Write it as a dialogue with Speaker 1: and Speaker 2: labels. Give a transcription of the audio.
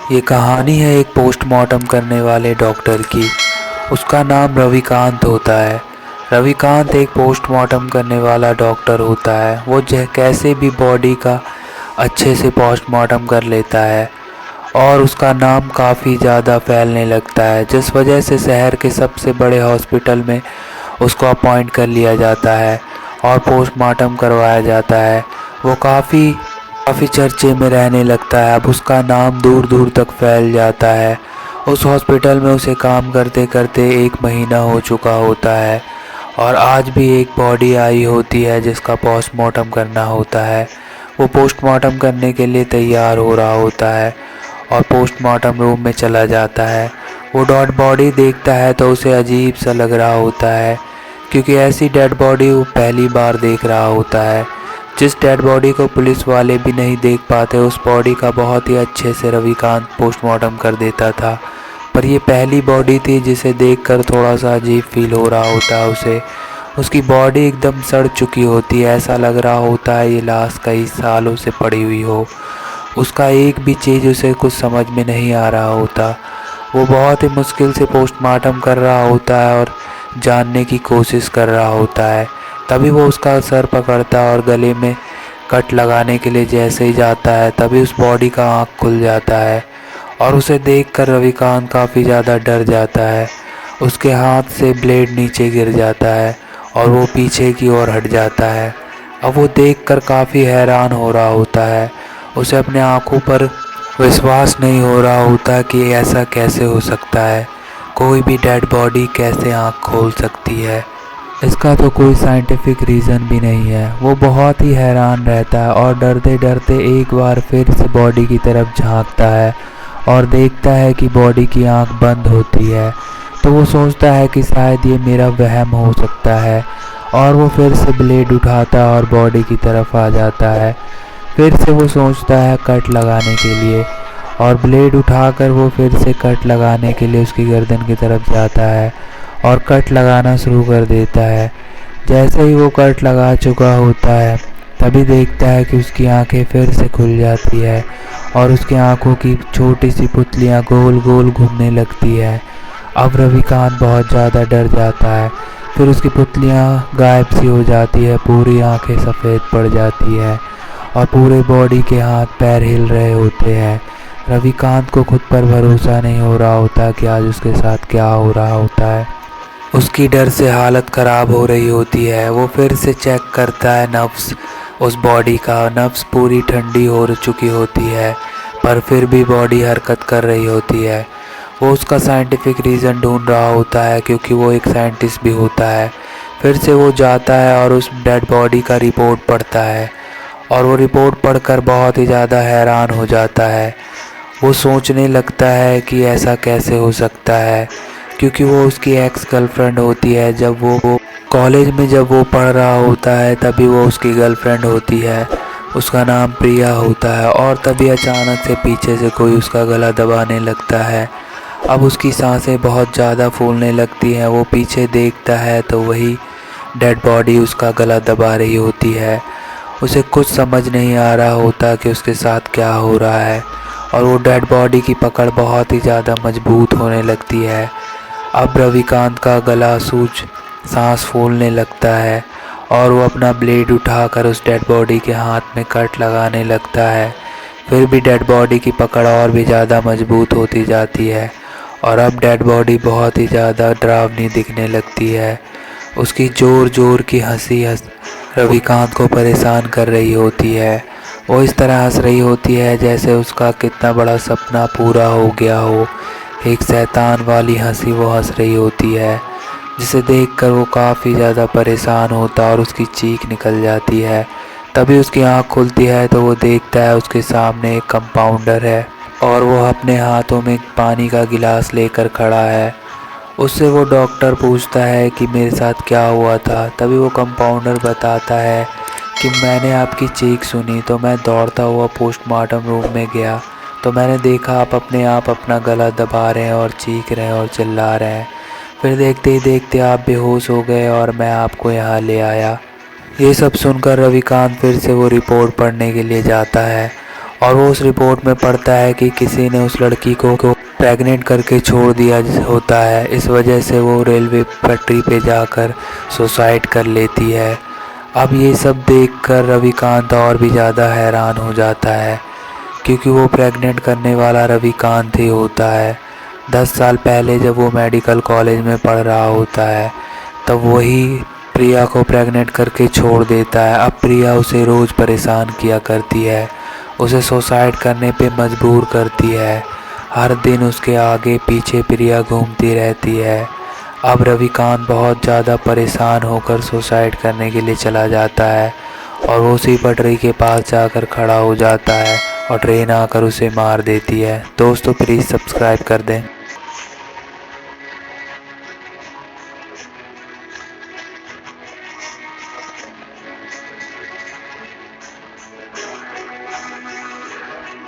Speaker 1: ये कहानी है एक पोस्टमार्टम करने वाले डॉक्टर की। उसका नाम रविकांत होता है। रविकांत एक पोस्टमार्टम करने वाला डॉक्टर होता है। वो कैसे भी बॉडी का अच्छे से पोस्टमार्टम कर लेता है और उसका नाम काफ़ी ज़्यादा फैलने लगता है, जिस वजह से शहर के सबसे बड़े हॉस्पिटल में उसको अपॉइंट कर लिया जाता है और पोस्टमार्टम करवाया जाता है। वो काफ़ी चर्चे में रहने लगता है। अब उसका नाम दूर दूर तक फैल जाता है। उस हॉस्पिटल में उसे काम करते करते 1 महीना हो चुका होता है और आज भी एक बॉडी आई होती है जिसका पोस्टमार्टम करना होता है। वो पोस्टमार्टम करने के लिए तैयार हो रहा होता है और पोस्टमार्टम रूम में चला जाता है। वो डेड बॉडी देखता है तो उसे अजीब सा लग रहा होता है, क्योंकि ऐसी डेड बॉडी वो पहली बार देख रहा होता है। जिस डेड बॉडी को पुलिस वाले भी नहीं देख पाते, उस बॉडी का बहुत ही अच्छे से रविकांत पोस्टमार्टम कर देता था। पर ये पहली बॉडी थी जिसे देखकर थोड़ा सा अजीब फील हो रहा होता है उसे। उसकी बॉडी एकदम सड़ चुकी होती है, ऐसा लग रहा होता है ये लाश कई सालों से पड़ी हुई हो। उसका एक भी चीज़ उसे कुछ समझ में नहीं आ रहा होता। वो बहुत ही मुश्किल से पोस्टमार्टम कर रहा होता है और जानने की कोशिश कर रहा होता है। तभी वो उसका सर पकड़ता है और गले में कट लगाने के लिए जैसे ही जाता है, तभी उस बॉडी का आँख खुल जाता है और उसे देखकर रविकांत काफ़ी ज़्यादा डर जाता है। उसके हाथ से ब्लेड नीचे गिर जाता है और वो पीछे की ओर हट जाता है। अब वो देखकर काफ़ी हैरान हो रहा होता है। उसे अपने आँखों पर विश्वास नहीं हो रहा होता कि ऐसा कैसे हो सकता है, कोई भी डेड बॉडी कैसे आँख खोल सकती है। इसका तो कोई साइंटिफिक रीज़न भी नहीं है। वो बहुत ही हैरान रहता है और डरते डरते एक बार फिर से बॉडी की तरफ झांकता है और देखता है कि बॉडी की आंख बंद होती है। तो वो सोचता है कि शायद ये मेरा वहम हो सकता है और वो फिर से ब्लेड उठाता है और बॉडी की तरफ आ जाता है। फिर से वो सोचता है कट लगाने के लिए और ब्लेड उठाकर वो फिर से कट लगाने के लिए उसकी गर्दन की तरफ जाता है और कट लगाना शुरू कर देता है। जैसे ही वो कट लगा चुका होता है, तभी देखता है कि उसकी आंखें फिर से खुल जाती है और उसकी आंखों की छोटी सी पुतलियां गोल गोल घूमने लगती है। अब रविकांत बहुत ज़्यादा डर जाता है। फिर उसकी पुतलियां गायब सी हो जाती है, पूरी आंखें सफ़ेद पड़ जाती है और पूरे बॉडी के हाथ पैर हिल रहे होते हैं। रविकांत को खुद पर भरोसा नहीं हो रहा होता कि आज उसके साथ क्या हो रहा होता है। उसकी डर से हालत ख़राब हो रही होती है। वो फिर से चेक करता है नब्ज़ उस बॉडी का। नब्ज़ पूरी ठंडी हो चुकी होती है, पर फिर भी बॉडी हरकत कर रही होती है। वो उसका साइंटिफिक रीज़न ढूंढ रहा होता है, क्योंकि वो एक साइंटिस्ट भी होता है। फिर से वो जाता है और उस डेड बॉडी का रिपोर्ट पढ़ता है और वो रिपोर्ट पढ़कर बहुत ही ज़्यादा हैरान हो जाता है। वो सोचने लगता है कि ऐसा कैसे हो सकता है, क्योंकि वो उसकी एक्स गर्लफ्रेंड होती है। जब वो कॉलेज में जब वो पढ़ रहा होता है, तभी वो उसकी गर्लफ्रेंड होती है। उसका नाम प्रिया होता है और तभी अचानक से पीछे से कोई उसका गला दबाने लगता है। अब उसकी सांसें बहुत ज़्यादा फूलने लगती हैं। वो पीछे देखता है तो वही डेड बॉडी उसका गला दबा रही होती है। उसे कुछ समझ नहीं आ रहा होता कि उसके साथ क्या हो रहा है और वो डेड बॉडी की पकड़ बहुत ही ज़्यादा मजबूत होने लगती है। अब रविकांत का गला सूज सांस फूलने लगता है और वो अपना ब्लेड उठाकर उस डेड बॉडी के हाथ में कट लगाने लगता है। फिर भी डेड बॉडी की पकड़ और भी ज़्यादा मजबूत होती जाती है और अब डेड बॉडी बहुत ही ज़्यादा डरावनी दिखने लगती है। उसकी ज़ोर ज़ोर की हंसी रविकांत को परेशान कर रही होती है। वो इस तरह हंस रही होती है जैसे उसका कितना बड़ा सपना पूरा हो गया हो। एक शैतान वाली हंसी वो हंस रही होती है, जिसे देखकर वो काफ़ी ज़्यादा परेशान होता और उसकी चीख निकल जाती है। तभी उसकी आंख खुलती है तो वो देखता है उसके सामने एक कंपाउंडर है और वो अपने हाथों में पानी का गिलास लेकर खड़ा है। उससे वो डॉक्टर पूछता है कि मेरे साथ क्या हुआ था। तभी वो कंपाउंडर बताता है कि मैंने आपकी चीख सुनी तो मैं दौड़ता हुआ पोस्टमार्टम रूम में गया, तो मैंने देखा आप अपने आप अपना गला दबा रहे हैं और चीख रहे हैं और चिल्ला रहे हैं। फिर देखते ही देखते आप बेहोश हो गए और मैं आपको यहाँ ले आया। ये सब सुनकर रविकांत फिर से वो रिपोर्ट पढ़ने के लिए जाता है और वो उस रिपोर्ट में पढ़ता है कि किसी ने उस लड़की को प्रेग्नेंट करके छोड़ दिया होता है। इस वजह से वो रेलवे पटरी पे जाकर सुसाइड कर लेती है। अब ये सब देखकर रविकांत और भी ज़्यादा हैरान हो जाता है, क्योंकि वो प्रेग्नेंट करने वाला रविकांत ही होता है। 10 साल पहले जब वो मेडिकल कॉलेज में पढ़ रहा होता है तब वही प्रिया को प्रेग्नेंट करके छोड़ देता है। अब प्रिया उसे रोज़ परेशान किया करती है, उसे सुसाइड करने पे मजबूर करती है। हर दिन उसके आगे पीछे प्रिया घूमती रहती है। अब रविकांत बहुत ज़्यादा परेशान होकर सुसाइड करने के लिए चला जाता है और वो उसी पटरी के पास जाकर खड़ा हो जाता है और ट्रेन आकर उसे मार देती है। दोस्तों प्लीज़ सब्सक्राइब कर दें।